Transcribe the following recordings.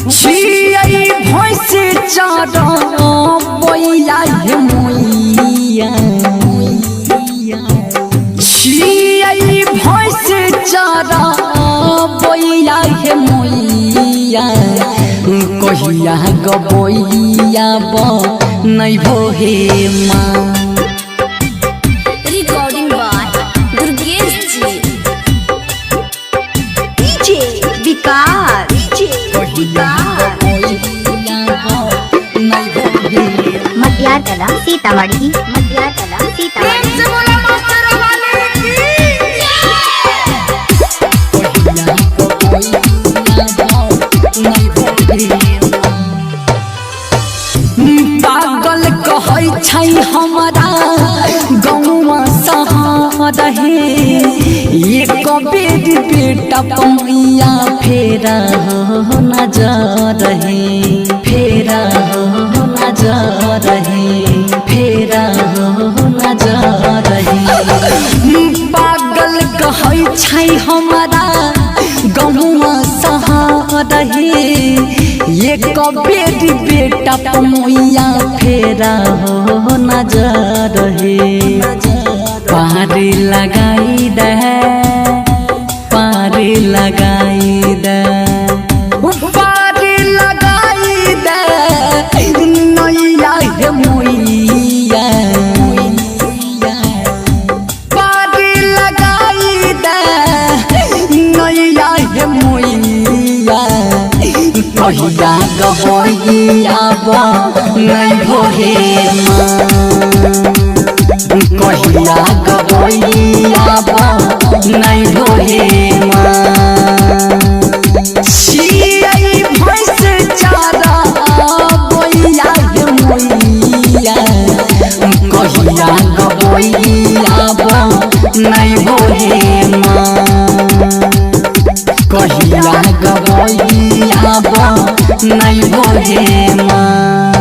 छियै भैंस चारा बोइया हे मोइया छियै भैंस चारा बोइया हे मोइया कहिया गबोइया नहीं भो हे माँ। रिकॉर्डिंग बाय दुर्गेश जी डीजे विकास मटियार कला सीतामढ़ी पागल कहै छै हमरा गौवा सहार हे एक बेर बेटा पमैया फेरा हो नजर हे फेरा हो नजर हे फेरा हो नजर हे पागल कहै छै हमरा गौवा सहार हे एक बेर बेटा पमैया फेरा हो नजर हे पार लगाई दे पार लगाई दे पार लगाई दे नैया हे मोइया पार लगाई दे नैया हे मोइया कहिया गबोइया नहीं भो हे माँ। कहिया गबोइया नहीं भो हे माँ। छियै भैंस चारा बोइया हे मोइया कहिया गबोइया नहीं भो हे माँ। कहिया गबोइया नहीं भो हे माँ।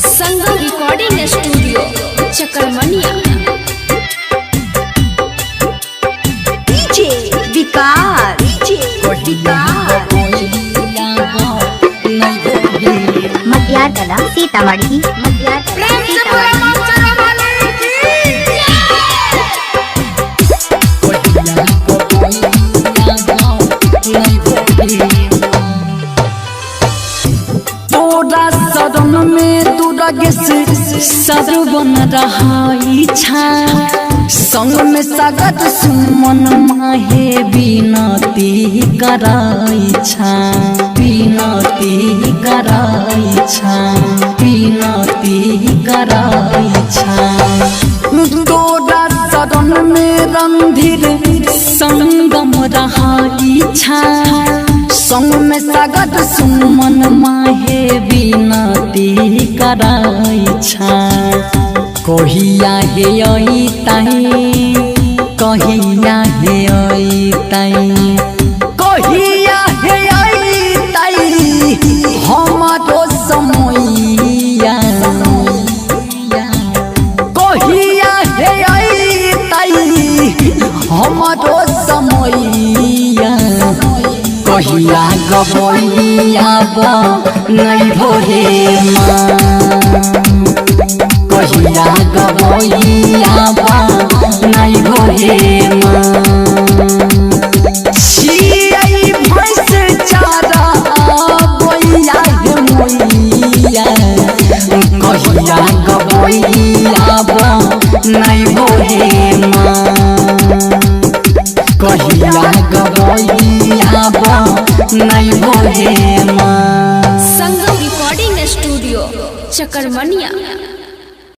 संगम रिकॉर्डिंग स्टूडियो चकरमनिया डीजे विकास मटियार कला सीतामढ़ी तोरा शरण में दुर्गे सर्वन रहाई छा संग में सगत सुमन माहे बिनती कराई छा बिनती कराई छा बिनती कराई छा तोरा शरण में रणधीर संगम रहाई छा संग में सगत सुमन माहे बिनती कराई छा कहिया हे आई ताई कहिया हे आई ताई कहिया हे आई ताई हमारो समैया कहिया हे आई ताई हमारो समैया कहिया गबोइया नहीं भो हे माँ। कहिया गबोइया नहीं भो हे माँ। छियै भैंस चारा बोइया हे मोइया कहिया गबोइया नहीं भो हे माँ। कहिया गबोइया नहीं भो हे माँ। संगम रिकॉर्डिंग स्टूडियो चकरमनिया।